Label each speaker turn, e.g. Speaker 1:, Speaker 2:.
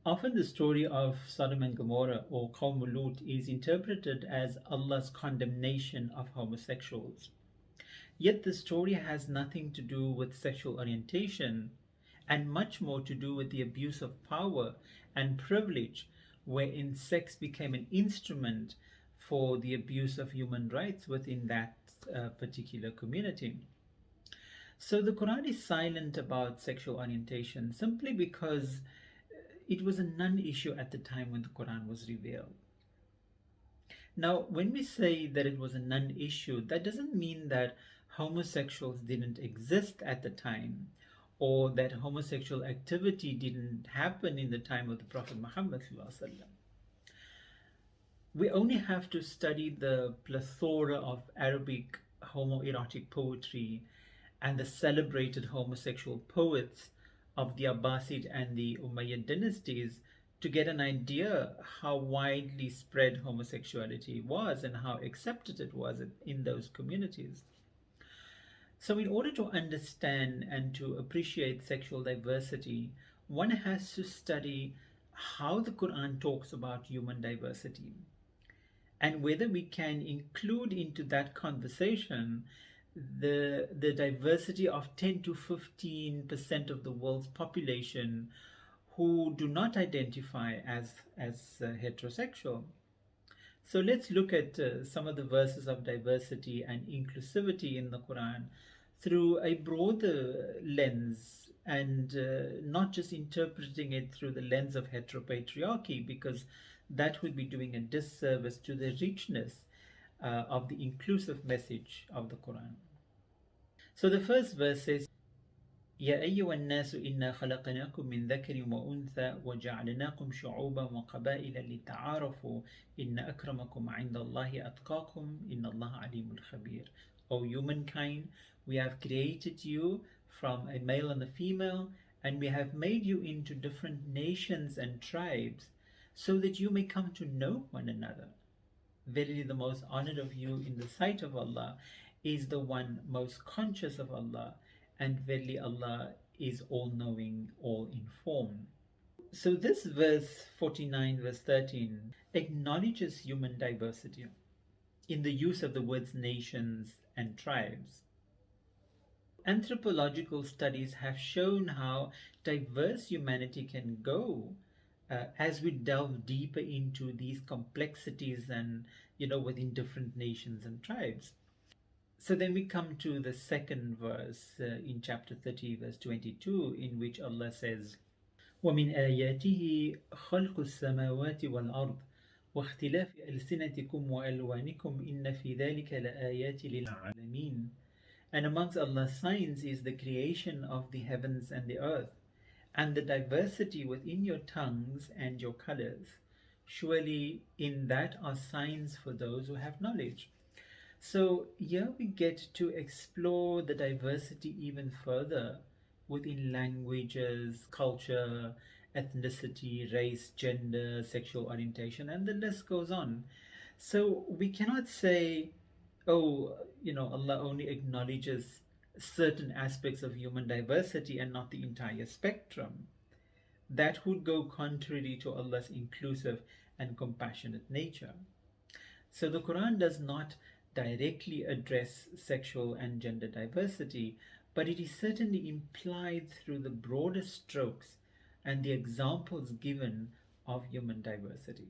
Speaker 1: Often the story of Sodom and Gomorrah or Qawm Lut is interpreted as Allah's condemnation of homosexuals. Yet the story has nothing to do with sexual orientation and much more to do with the abuse of power and privilege, wherein sex became an instrument for the abuse of human rights within that particular community. So the Quran is silent about sexual orientation simply because it was a non issue at the time when the Quran was revealed. Now, when we say that it was a non issue, that doesn't mean that homosexuals didn't exist at the time or that homosexual activity didn't happen in the time of the Prophet Muhammad. We only have to study the plethora of Arabic homoerotic poetry and the celebrated homosexual poets of the Abbasid and the Umayyad dynasties to get an idea how widely spread homosexuality was and how accepted it was in those communities. So, in order to understand and to appreciate sexual diversity, one has to study how the Quran talks about human diversity and whether we can include into that conversation the diversity of 10 to 15% of the world's population who do not identify as heterosexual. So let's look at some of the verses of diversity and inclusivity in the Quran through a broader lens and not just interpreting it through the lens of heteropatriarchy, because that would be doing a disservice to the richness of the inclusive message of the Quran. So the first verse says, يا أيها الناس إنا خلقناكم من ذكر وأنثى وجعلناكم شعوبا وقبائل لتعارفوا إن أكرمكم عند الله أتقاكم إن الله عليم خبير. O humankind, we have created you from a male and a female, and we have made you into different nations and tribes so that you may come to know one another. Verily, the most honored of you in the sight of Allah is the one most conscious of Allah, and verily Allah is all-knowing, all-informed. So this verse 49, verse 13, acknowledges human diversity in the use of the words nations and tribes. Anthropological studies have shown how diverse humanity can go as we delve deeper into these complexities and, within different nations and tribes. So then we come to the second verse in chapter 30, verse 22, in which Allah says, وَمِنْ آيَاتِهِ خَلْقُ السَّمَاوَاتِ وَالْأَرْضِ وَاخْتِلَافِ أَلْسِنَتِكُمْ وَأَلْوَانِكُمْ إِنَّ فِي ذَلِكَ لَآيَاتٍ لِلْعَالَمِينَ. And amongst Allah's signs is the creation of the heavens and the earth, and the diversity within your tongues and your colors. Surely in that are signs for those who have knowledge. So here we get to explore the diversity even further within languages, culture, ethnicity, race, gender, sexual orientation, and the list goes on. So we cannot say, oh, Allah only acknowledges certain aspects of human diversity and not the entire spectrum. That would go contrary to Allah's inclusive and compassionate nature. So the Quran does not directly address sexual and gender diversity, but it is certainly implied through the broader strokes and the examples given of human diversity.